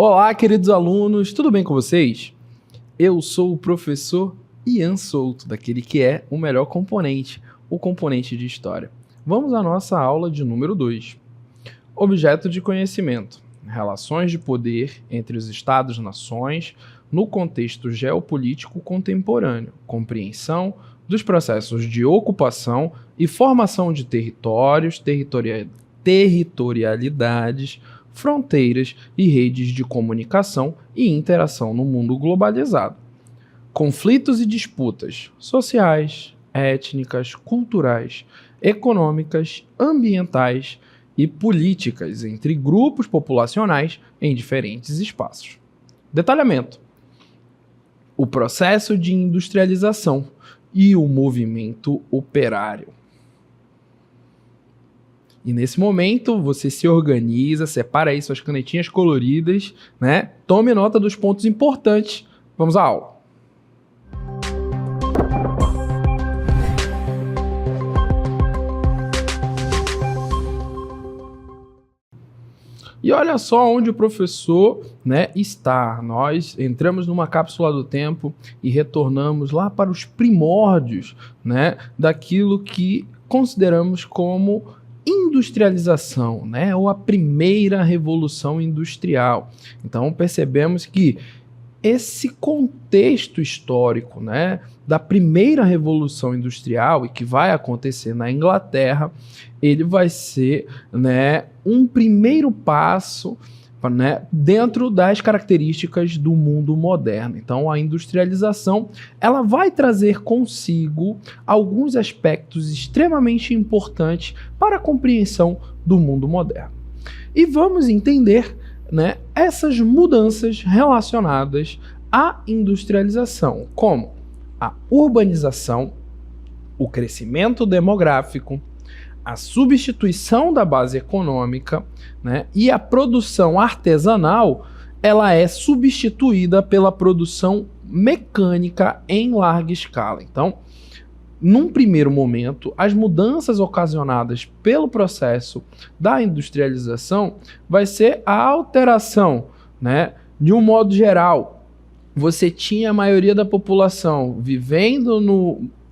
Olá, queridos alunos, tudo bem com vocês? Eu sou o professor Ian Souto, daquele que é o melhor componente, o componente de História. Vamos à nossa aula de número 2. Objeto de conhecimento. Relações de poder entre os Estados-nações no contexto geopolítico contemporâneo. Compreensão dos processos de ocupação e formação de territórios, territorialidades, fronteiras e redes de comunicação e interação no mundo globalizado. Conflitos e disputas sociais, étnicas, culturais, econômicas, ambientais e políticas entre grupos populacionais em diferentes espaços. Detalhamento. O processo de industrialização e o movimento operário. E nesse momento você se organiza, separa aí suas canetinhas coloridas, né? Tome nota dos pontos importantes. Vamos à aula. E olha só onde o professor, né, está. Nós entramos numa cápsula do tempo e retornamos lá para os primórdios, né, daquilo que consideramos como industrialização, né, ou a primeira revolução industrial. Então percebemos que esse contexto histórico, né, da primeira revolução industrial e que vai acontecer na Inglaterra, ele vai ser, né, um primeiro passo, né, dentro das características do mundo moderno. Então a industrialização ela vai trazer consigo alguns aspectos extremamente importantes para a compreensão do mundo moderno. E vamos entender, né, essas mudanças relacionadas à industrialização, como a urbanização, o crescimento demográfico, a substituição da base econômica, né, e a produção artesanal, ela é substituída pela produção mecânica em larga escala. Então, num primeiro momento, as mudanças ocasionadas pelo processo da industrialização vai ser a alteração, né, de um modo geral. Você tinha a maioria da população vivendo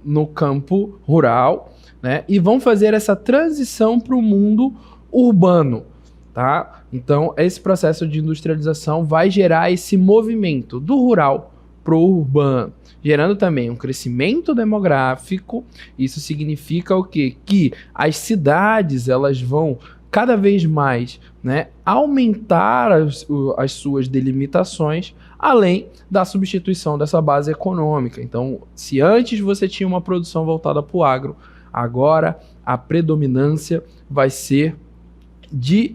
no campo rural, né, e vão fazer essa transição para o mundo urbano, tá? Então, esse processo de industrialização vai gerar esse movimento do rural para o urbano, gerando também um crescimento demográfico. Isso significa o quê? Que as cidades elas vão cada vez mais, né, aumentar as suas delimitações, além da substituição dessa base econômica. Então, se antes você tinha uma produção voltada para o agro, agora a predominância vai ser de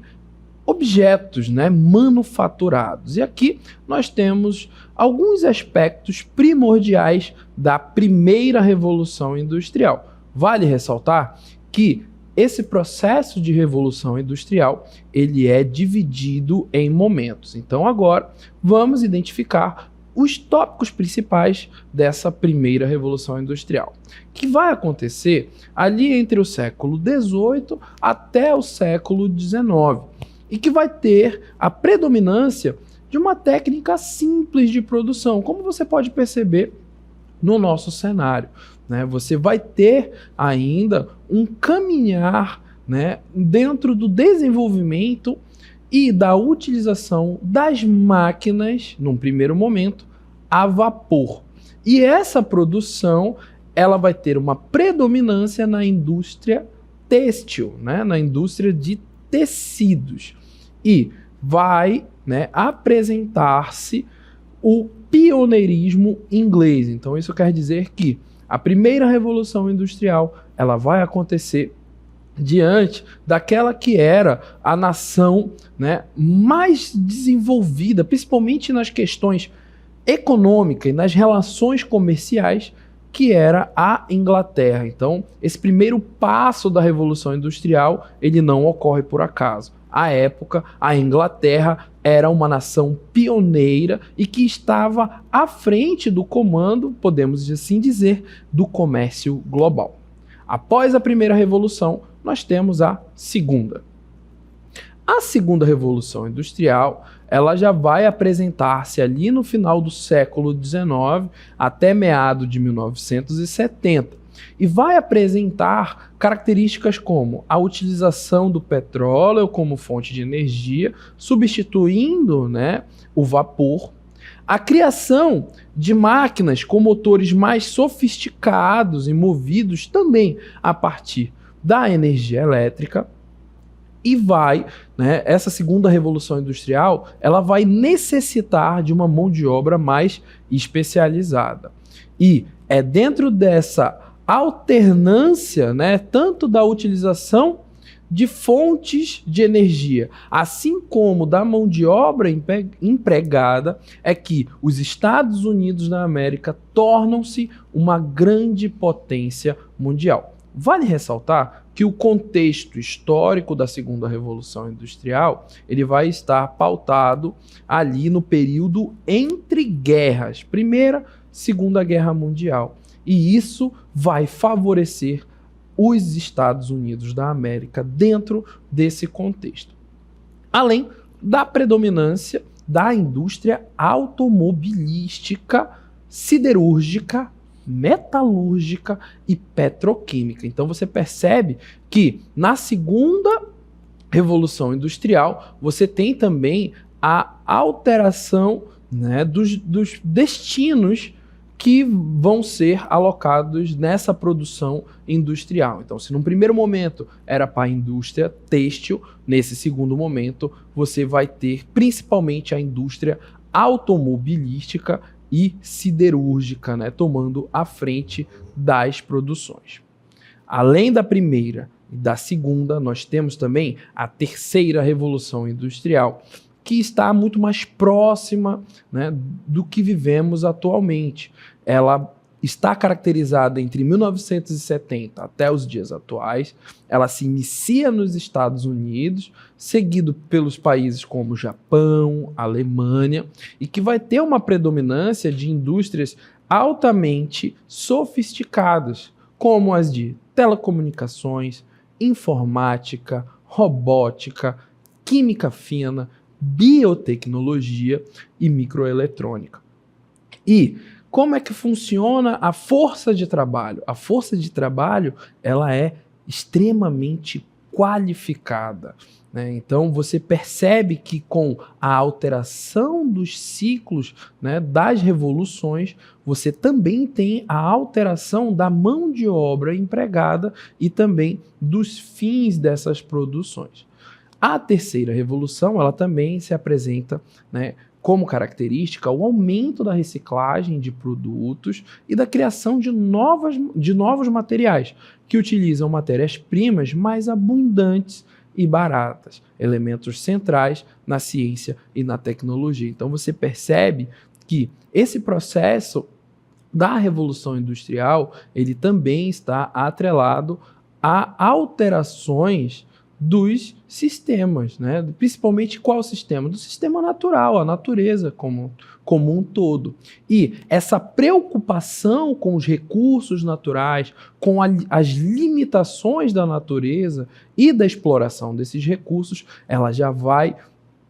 objetos, né, manufaturados. E aqui nós temos alguns aspectos primordiais da primeira revolução industrial. Vale ressaltar que esse processo de revolução industrial ele é dividido em momentos. Então agora vamos identificar os tópicos principais dessa primeira revolução industrial, que vai acontecer ali entre o século XVIII até o século XIX, e que vai ter a predominância de uma técnica simples de produção, como você pode perceber no nosso cenário, né? Você vai ter ainda um caminhar, né, dentro do desenvolvimento e da utilização das máquinas, num primeiro momento, a vapor. E essa produção ela vai ter uma predominância na indústria têxtil, né, na indústria de tecidos. E vai, né, apresentar-se o pioneirismo inglês. Então isso quer dizer que a primeira revolução industrial ela vai acontecer diante daquela que era a nação, né, mais desenvolvida, principalmente nas questões econômicas e nas relações comerciais, que era a Inglaterra. Então, esse primeiro passo da Revolução Industrial, ele não ocorre por acaso. À época, a Inglaterra era uma nação pioneira e que estava à frente do comando, podemos assim dizer, do comércio global. Após a primeira revolução, nós temos a segunda. A segunda revolução industrial, ela já vai apresentar-se ali no final do século XIX até meado de 1970 e vai apresentar características como a utilização do petróleo como fonte de energia, substituindo, né, o vapor, a criação de máquinas com motores mais sofisticados e movidos também a partir da energia elétrica. E vai, né, essa segunda revolução industrial, ela vai necessitar de uma mão de obra mais especializada. E é dentro dessa alternância, né, tanto da utilização de fontes de energia, assim como da mão de obra empregada, é que os Estados Unidos da América tornam-se uma grande potência mundial. Vale ressaltar que o contexto histórico da segunda revolução industrial, ele vai estar pautado ali no período entre guerras, Primeira, Segunda Guerra Mundial. E isso vai favorecer os Estados Unidos da América dentro desse contexto. Além da predominância da indústria automobilística, siderúrgica, metalúrgica e petroquímica. Então você percebe que na segunda revolução industrial você tem também a alteração, né, dos destinos que vão ser alocados nessa produção industrial. Então, se num primeiro momento era para a indústria têxtil, nesse segundo momento você vai ter principalmente a indústria automobilística e siderúrgica, né, tomando a frente das produções. Além da primeira e da segunda, nós temos também a terceira revolução industrial, que está muito mais próxima, né, do que vivemos atualmente. Ela está caracterizada entre 1970 até os dias atuais. Ela se inicia nos Estados Unidos, seguido pelos países como Japão, Alemanha, e que vai ter uma predominância de indústrias altamente sofisticadas, como as de telecomunicações, informática, robótica, química fina, biotecnologia e microeletrônica. E como é que funciona a força de trabalho? A força de trabalho, ela é extremamente qualificada, né? Então você percebe que com a alteração dos ciclos, né, das revoluções, você também tem a alteração da mão de obra empregada e também dos fins dessas produções. A terceira revolução, ela também se apresenta, né, como característica o aumento da reciclagem de produtos e da criação de novos materiais, que utilizam matérias-primas mais abundantes e baratas, elementos centrais na ciência e na tecnologia. Então você percebe que esse processo da Revolução Industrial, ele também está atrelado a alterações dos sistemas, né? Principalmente qual sistema? Do sistema natural, a natureza como um todo. E essa preocupação com os recursos naturais, com as limitações da natureza e da exploração desses recursos, ela já vai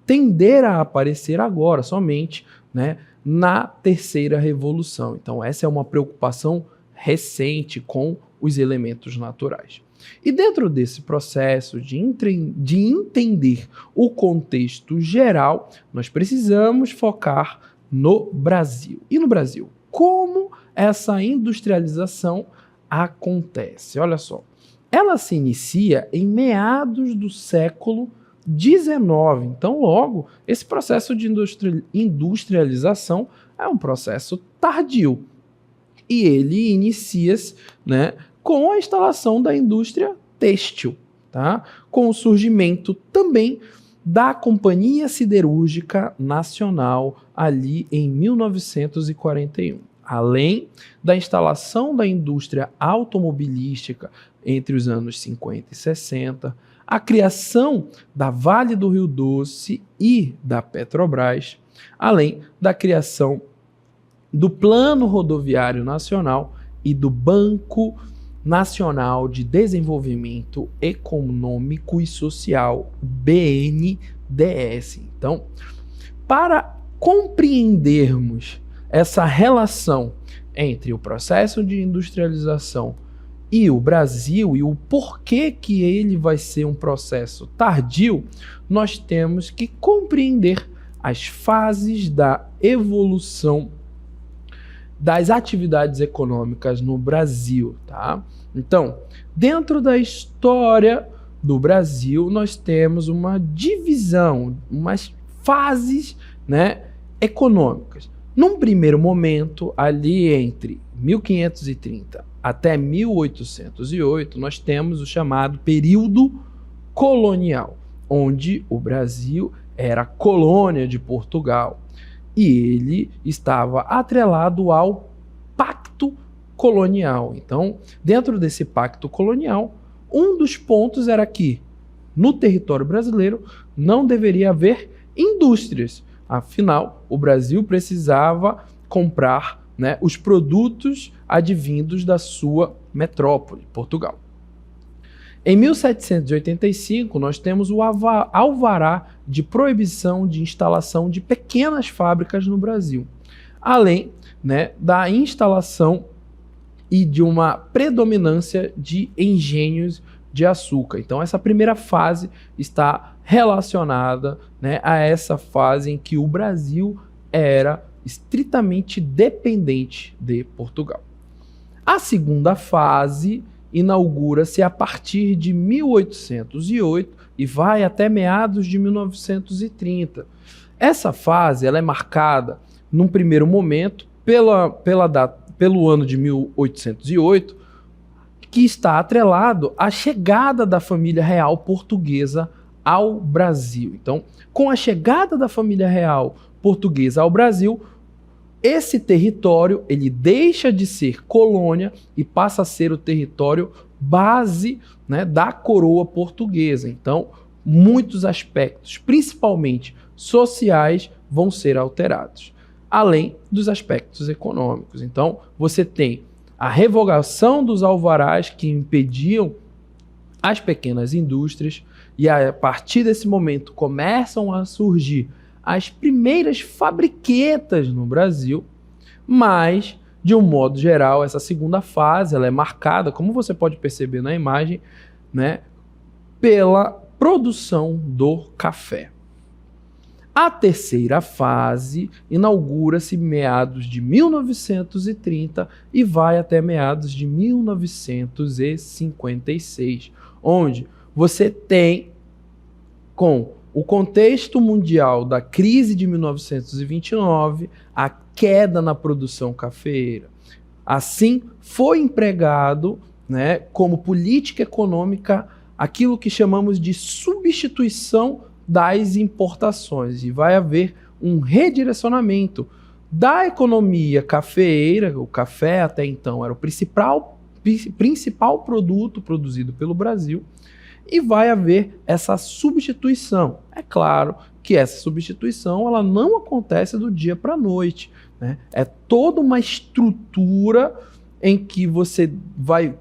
tender a aparecer agora, somente, né, na terceira revolução. Então essa é uma preocupação recente com os elementos naturais. E dentro desse processo de entender o contexto geral, nós precisamos focar no Brasil. E no Brasil, como essa industrialização acontece? Olha só, ela se inicia em meados do século XIX. Então, logo, esse processo de industrialização é um processo tardio. E ele inicia-se, né, com a instalação da indústria têxtil, tá? Com o surgimento também da Companhia Siderúrgica Nacional ali em 1941. Além da instalação da indústria automobilística entre os anos 50 e 60, a criação da Vale do Rio Doce e da Petrobras, além da criação do Plano Rodoviário Nacional e do Banco Nacional de Desenvolvimento Econômico e Social, BNDES. Então, Para compreendermos essa relação entre o processo de industrialização e o Brasil e o porquê que ele vai ser um processo tardio, nós temos que compreender as fases da evolução das atividades econômicas no Brasil, tá? Então, dentro da história do Brasil, nós temos uma divisão, umas fases, né, econômicas. Num primeiro momento, ali entre 1530 até 1808, nós temos o chamado período colonial, onde o Brasil era colônia de Portugal e ele estava atrelado ao Pacto Colonial. Então, dentro desse Pacto Colonial, um dos pontos era que no território brasileiro não deveria haver indústrias. Afinal, o Brasil precisava comprar, né, os produtos advindos da sua metrópole, Portugal. Em 1785, nós temos o alvará de proibição de instalação de pequenas fábricas no Brasil, além, né, da instalação e de uma predominância de engenhos de açúcar. Então, essa primeira fase está relacionada, né, a essa fase em que o Brasil era estritamente dependente de Portugal. A segunda fase inaugura-se a partir de 1808 e vai até meados de 1930. Essa fase ela é marcada, num primeiro momento, pelo ano de 1808, que está atrelado à chegada da família real portuguesa ao Brasil. Então, com a chegada da família real portuguesa ao Brasil, esse território ele deixa de ser colônia e passa a ser o território base, né, da coroa portuguesa. Então, muitos aspectos, principalmente sociais, vão ser alterados, além dos aspectos econômicos. Então, você tem a revogação dos alvarás que impediam as pequenas indústrias e a partir desse momento começam a surgir as primeiras fabriquetas no Brasil, mas, de um modo geral, essa segunda fase ela é marcada, como você pode perceber na imagem, né, pela produção do café. A terceira fase inaugura-se em meados de 1930 e vai até meados de 1956, onde você tem, com o contexto mundial da crise de 1929, a queda na produção cafeeira. Assim, foi empregado, né, como política econômica aquilo que chamamos de substituição das importações, e vai haver um redirecionamento da economia cafeeira. O café até então era o principal produto produzido pelo Brasil, e vai haver essa substituição. É claro que essa substituição ela não acontece do dia para a noite, né? É toda uma estrutura em que vai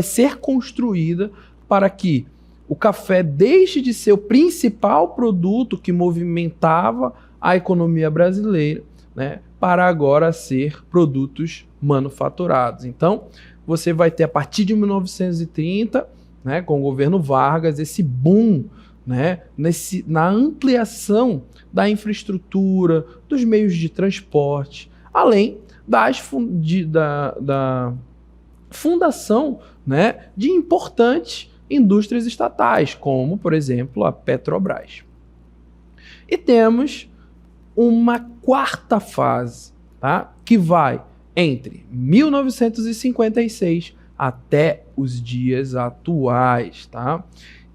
ser construída para que o café deixe de ser o principal produto que movimentava a economia brasileira, né, para agora ser produtos manufaturados. Então, você vai ter, a partir de 1930, né, com o governo Vargas, esse boom, né, na ampliação da infraestrutura, dos meios de transporte, além da fundação, né, de importantes indústrias estatais, como, por exemplo, a Petrobras. E temos uma quarta fase, tá, que vai entre 1956 até os dias atuais, tá?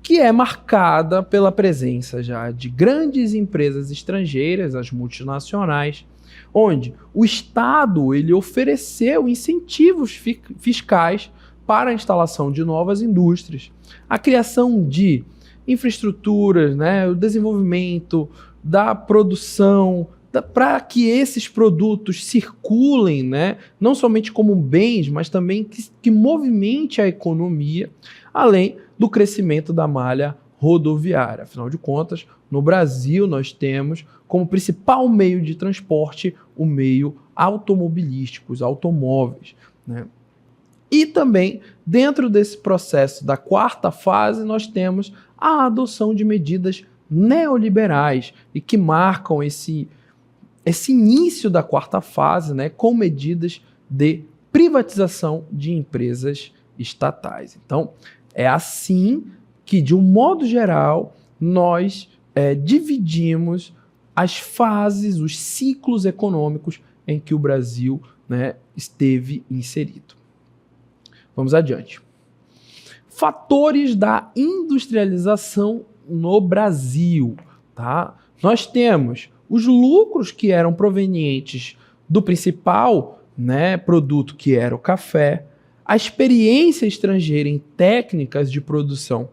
Que é marcada pela presença já de grandes empresas estrangeiras, as multinacionais, onde o Estado ele ofereceu incentivos fiscais para a instalação de novas indústrias, a criação de infraestruturas, né, o desenvolvimento da produção, para que esses produtos circulem, né, não somente como bens, mas também que movimente a economia, além do crescimento da malha rodoviária. Afinal de contas, no Brasil nós temos como principal meio de transporte o meio automobilístico, os automóveis, né? E também, dentro desse processo da quarta fase, nós temos a adoção de medidas neoliberais e que marcam esse início da quarta fase, né, com medidas de privatização de empresas estatais. Então, é assim que, de um modo geral, nós dividimos as fases, os ciclos econômicos em que o Brasil, né, esteve inserido. Vamos adiante. Fatores da industrialização no Brasil, tá? Nós temos os lucros que eram provenientes do principal, né, produto, que era o café, a experiência estrangeira em técnicas de produção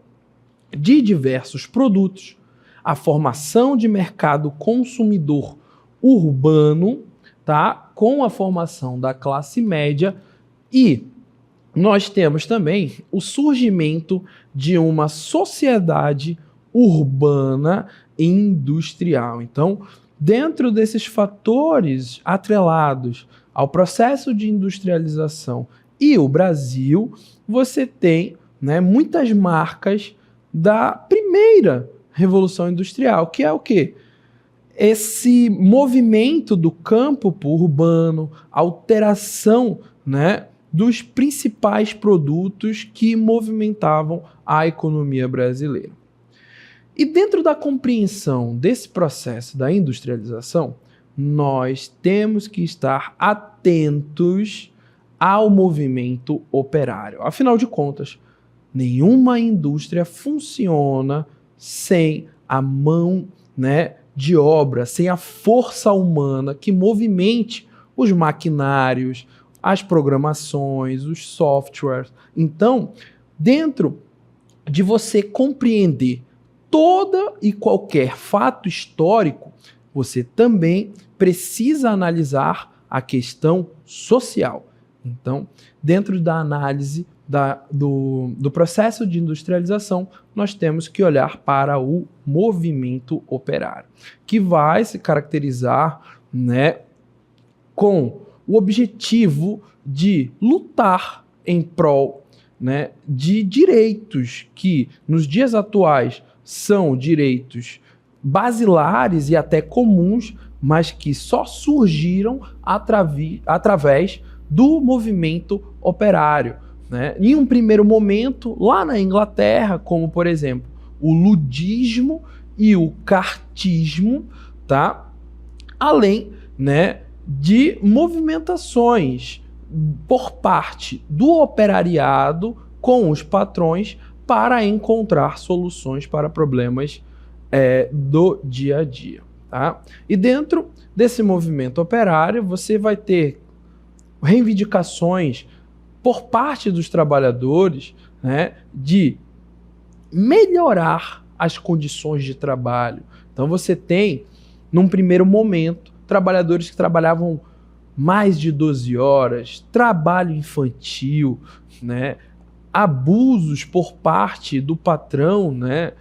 de diversos produtos, a formação de mercado consumidor urbano, tá? Com a formação da classe média, e nós temos também o surgimento de uma sociedade urbana e industrial. Então, dentro desses fatores atrelados ao processo de industrialização e o Brasil, você tem, né, muitas marcas da primeira Revolução Industrial, que é o quê? Esse movimento do campo para o urbano, alteração, né, dos principais produtos que movimentavam a economia brasileira. E dentro da compreensão desse processo da industrialização, nós temos que estar atentos ao movimento operário. Afinal de contas, nenhuma indústria funciona sem a mão, né, de obra, sem a força humana que movimente os maquinários, as programações, os softwares. Então, dentro de você compreender toda e qualquer fato histórico, você também precisa analisar a questão social. Então, dentro da análise do processo de industrialização, nós temos que olhar para o movimento operário, que vai se caracterizar, né, com o objetivo de lutar em prol, né, de direitos que, nos dias atuais, são direitos basilares e até comuns, mas que só surgiram através do movimento operário, né? Em um primeiro momento, lá na Inglaterra, como, por exemplo, o ludismo e o cartismo, tá? Além, né, de movimentações por parte do operariado com os patrões para encontrar soluções para problemas do dia a dia, tá? E dentro desse movimento operário, você vai ter reivindicações por parte dos trabalhadores, né, de melhorar as condições de trabalho. Então você tem, num primeiro momento, trabalhadores que trabalhavam mais de 12 horas, trabalho infantil, né, abusos por parte do patrão, né,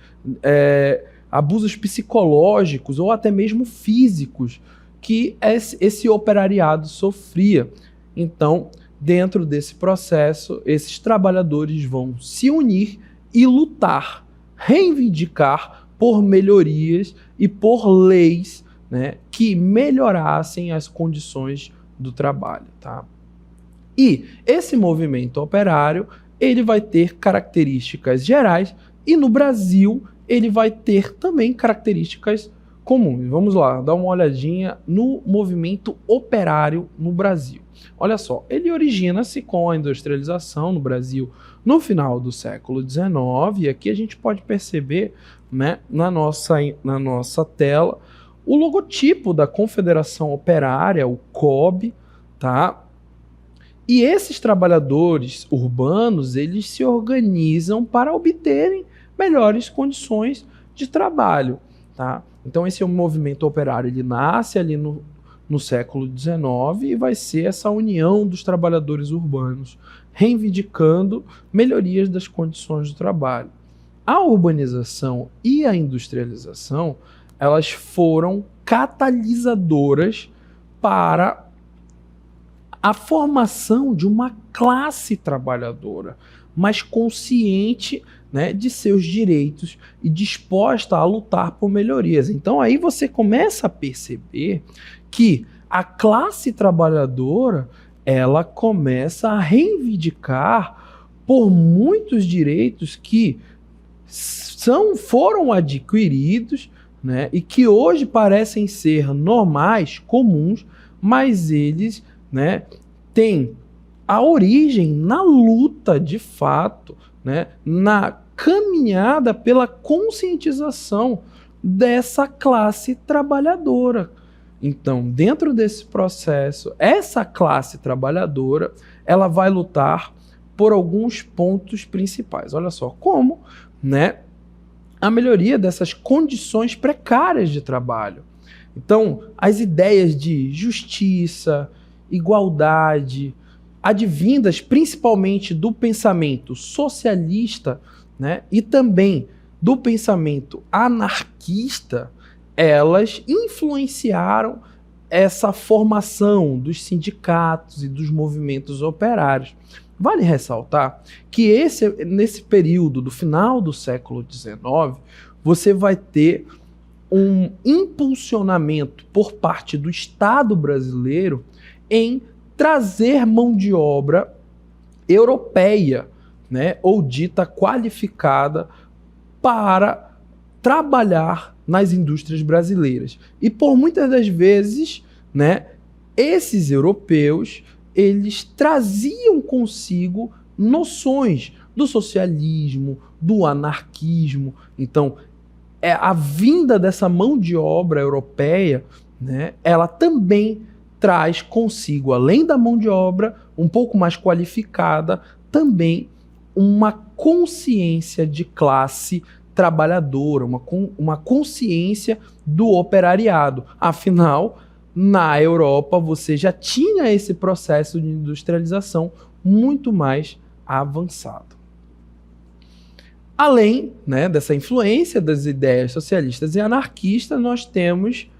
abusos psicológicos ou até mesmo físicos que esse operariado sofria. Então, dentro desse processo, esses trabalhadores vão se unir e lutar, reivindicar por melhorias e por leis, né, que melhorassem as condições do trabalho, tá? E esse movimento operário, ele vai ter características gerais e no Brasil ele vai ter também características comuns. Vamos lá, dar uma olhadinha no movimento operário no Brasil. Olha só, ele origina-se com a industrialização no Brasil no final do século XIX, e aqui a gente pode perceber, né, na nossa tela o logotipo da Confederação Operária, o COB, tá? E esses trabalhadores urbanos, eles se organizam para obterem melhores condições de trabalho, tá? Então esse movimento operário, ele nasce ali no século XIX e vai ser essa união dos trabalhadores urbanos, reivindicando melhorias das condições de trabalho. A urbanização e a industrialização, elas foram catalisadoras para a formação de uma classe trabalhadora mais consciente, né, de seus direitos e disposta a lutar por melhorias. Então aí você começa a perceber que a classe trabalhadora, ela começa a reivindicar por muitos direitos que foram adquiridos, né, e que hoje parecem ser normais, comuns, mas eles, né, têm a origem na luta de fato, né, na caminhada pela conscientização dessa classe trabalhadora. Então, dentro desse processo, essa classe trabalhadora, ela vai lutar por alguns pontos principais. Olha só, como, né, a melhoria dessas condições precárias de trabalho. Então, as ideias de justiça, igualdade, advindas principalmente do pensamento socialista, né, e também do pensamento anarquista, elas influenciaram essa formação dos sindicatos e dos movimentos operários. Vale ressaltar que nesse período do final do século XIX, você vai ter um impulsionamento por parte do Estado brasileiro em trazer mão de obra europeia, né, ou dita qualificada, para trabalhar nas indústrias brasileiras. E por muitas das vezes, né, esses europeus, eles traziam consigo noções do socialismo, do anarquismo. Então, a vinda dessa mão de obra europeia, né, ela também traz consigo, além da mão de obra um pouco mais qualificada, também uma consciência de classe trabalhadora, uma consciência do operariado. Afinal, na Europa você já tinha esse processo de industrialização muito mais avançado. Além, né, dessa influência das ideias socialistas e anarquistas, nós temos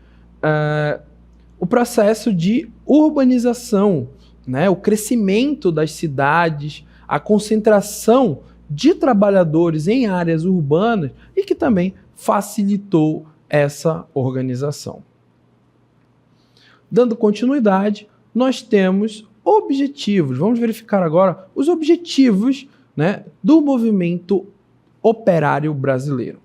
o processo de urbanização, né, o crescimento das cidades, a concentração de trabalhadores em áreas urbanas e que também facilitou essa organização. Dando continuidade, nós temos objetivos. Vamos verificar agora os objetivos, né, do movimento operário brasileiro.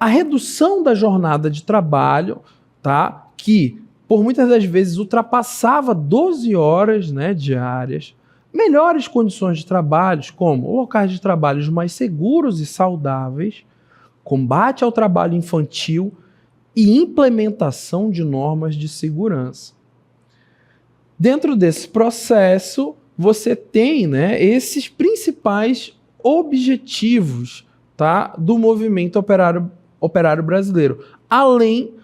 A redução da jornada de trabalho, tá, que por muitas das vezes ultrapassava 12 horas, né, diárias, melhores condições de trabalho, como locais de trabalho mais seguros e saudáveis, combate ao trabalho infantil e implementação de normas de segurança. Dentro desse processo, você tem, né, esses principais objetivos, tá, do movimento operário brasileiro, além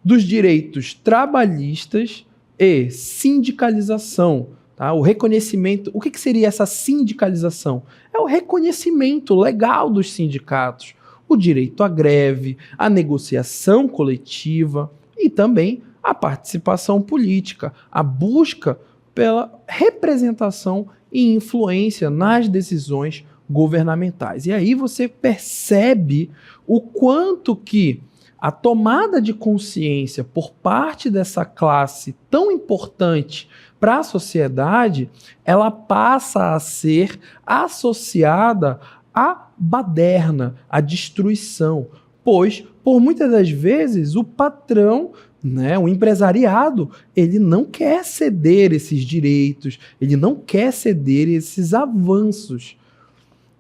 dos direitos trabalhistas e sindicalização. Tá? O reconhecimento. O que seria essa sindicalização? É o reconhecimento legal dos sindicatos, o direito à greve, a negociação coletiva e também a participação política, a busca pela representação e influência nas decisões governamentais. E aí você percebe o quanto que a tomada de consciência por parte dessa classe tão importante para a sociedade, ela passa a ser associada à baderna, à destruição, pois, por muitas das vezes, o patrão, né, o empresariado, ele não quer ceder esses direitos, ele não quer ceder esses avanços.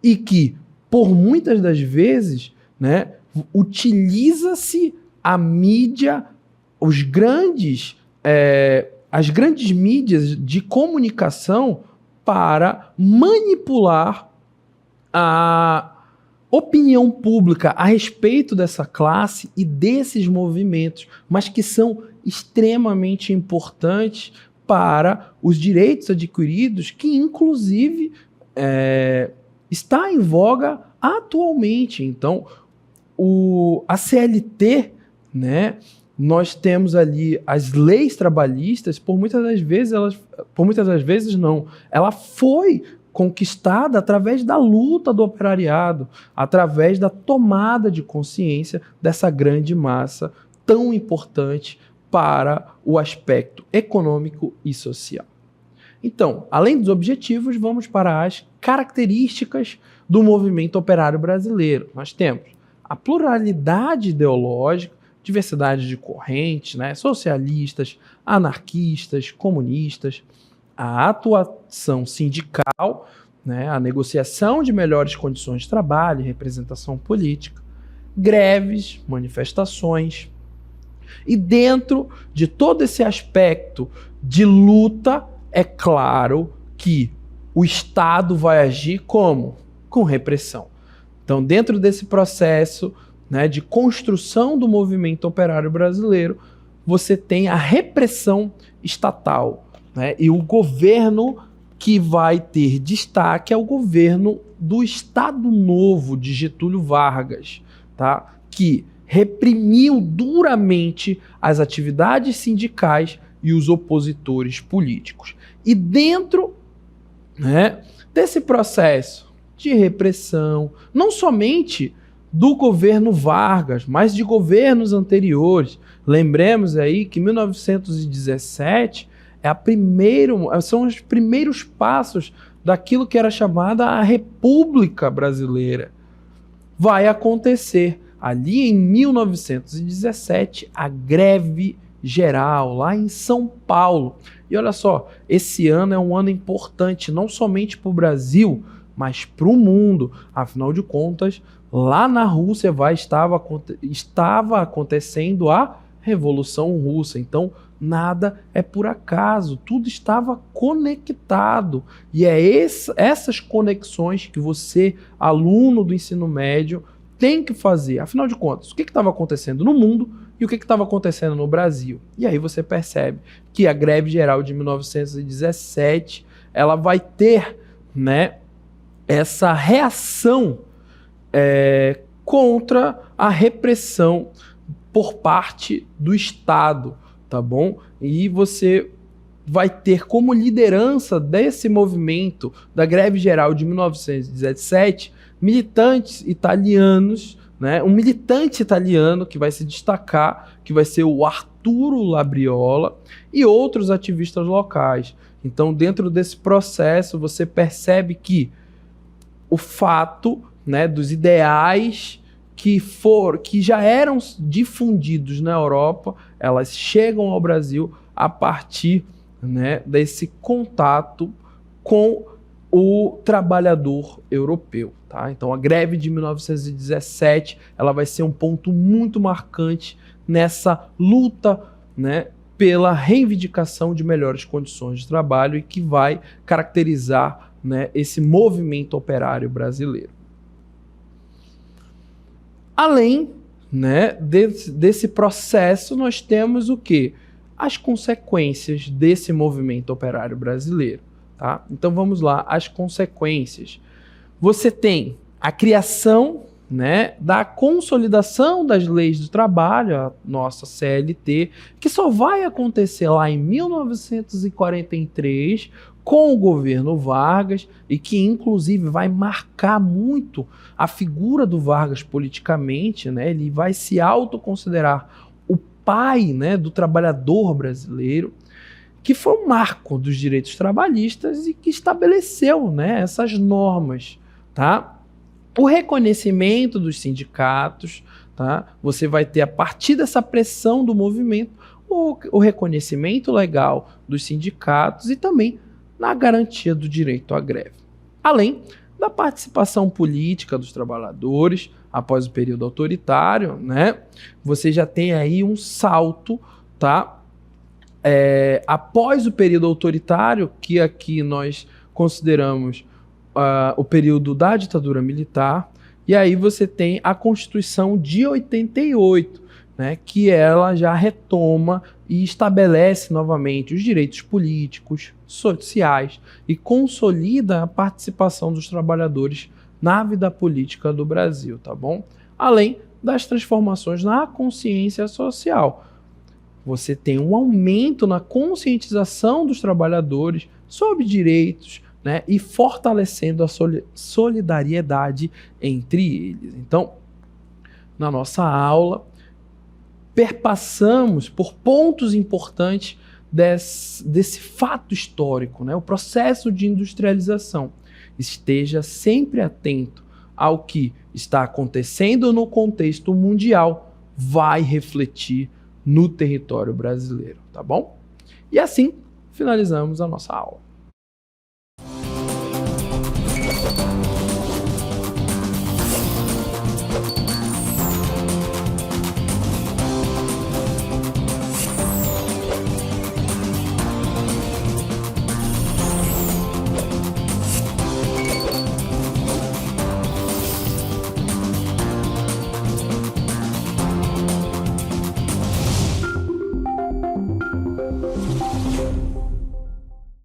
E que, por muitas das vezes, né, utiliza-se a mídia, as grandes mídias de comunicação para manipular a opinião pública a respeito dessa classe e desses movimentos, mas que são extremamente importantes para os direitos adquiridos, que inclusive está em voga atualmente. Então, a CLT, né, nós temos ali as leis trabalhistas, por muitas das vezes não, ela foi conquistada através da luta do operariado, através da tomada de consciência dessa grande massa tão importante para o aspecto econômico e social. Então, além dos objetivos, vamos para as características do movimento operário brasileiro. Nós temos a pluralidade ideológica, diversidade de correntes, né, socialistas, anarquistas, comunistas, a atuação sindical, né, a negociação de melhores condições de trabalho e representação política, greves, manifestações. E dentro de todo esse aspecto de luta, é claro que o Estado vai agir como? Com repressão. Então, dentro desse processo, né, de construção do movimento operário brasileiro, você tem a repressão estatal, né, e o governo que vai ter destaque é o governo do Estado Novo de Getúlio Vargas, tá, que reprimiu duramente as atividades sindicais e os opositores políticos. E dentro, né, desse processo de repressão, não somente do governo Vargas, mas de governos anteriores, lembremos aí que 1917 são os primeiros passos daquilo que era chamada a República Brasileira. Vai acontecer ali em 1917 a greve geral lá em São Paulo. E olha só, esse ano é um ano importante não somente para o Brasil, mas para o mundo. Afinal de contas, lá na Rússia estava acontecendo a Revolução Russa. Então, nada é por acaso, tudo estava conectado. E é essas conexões que você, aluno do ensino médio, tem que fazer. Afinal de contas, o que estava acontecendo no mundo e o que estava acontecendo no Brasil? E aí você percebe que a greve geral de 1917 ela vai ter, né, essa reação contra a repressão por parte do Estado, tá bom? E você vai ter como liderança desse movimento da greve geral de 1917 militantes italianos, né? Um militante italiano que vai se destacar, que vai ser o Arturo Labriola, e outros ativistas locais. Então, dentro desse processo, você percebe que o fato, né, dos ideais que já eram difundidos na Europa, elas chegam ao Brasil a partir, né, desse contato com o trabalhador europeu, tá? Então a greve de 1917 ela vai ser um ponto muito marcante nessa luta, né, pela reivindicação de melhores condições de trabalho e que vai caracterizar, né, esse movimento operário brasileiro. Além, né, desse processo, nós temos o quê? As consequências desse movimento operário brasileiro. Tá? Então vamos lá, as consequências. Você tem a criação, né, da consolidação das leis do trabalho, a nossa CLT, que só vai acontecer lá em 1943 com o governo Vargas e que inclusive vai marcar muito a figura do Vargas politicamente, né? Ele vai se autoconsiderar o pai, né, do trabalhador brasileiro, que foi um marco dos direitos trabalhistas e que estabeleceu, né, essas normas, tá? O reconhecimento dos sindicatos, tá? Você vai ter, a partir dessa pressão do movimento, o reconhecimento legal dos sindicatos e também na garantia do direito à greve. Além da participação política dos trabalhadores após o período autoritário, né? Você já tem aí um salto, tá? Após o período autoritário, que aqui nós consideramos o período da ditadura militar, e aí você tem a Constituição de 88, né, que ela já retoma e estabelece novamente os direitos políticos, sociais e consolida a participação dos trabalhadores na vida política do Brasil, tá bom? Além das transformações na consciência social. Você tem um aumento na conscientização dos trabalhadores sobre direitos, né, e fortalecendo a solidariedade entre eles. Então, na nossa aula, perpassamos por pontos importantes desse fato histórico, né, o processo de industrialização. Esteja sempre atento ao que está acontecendo no contexto mundial, vai refletir no território brasileiro, tá bom? E assim finalizamos a nossa aula.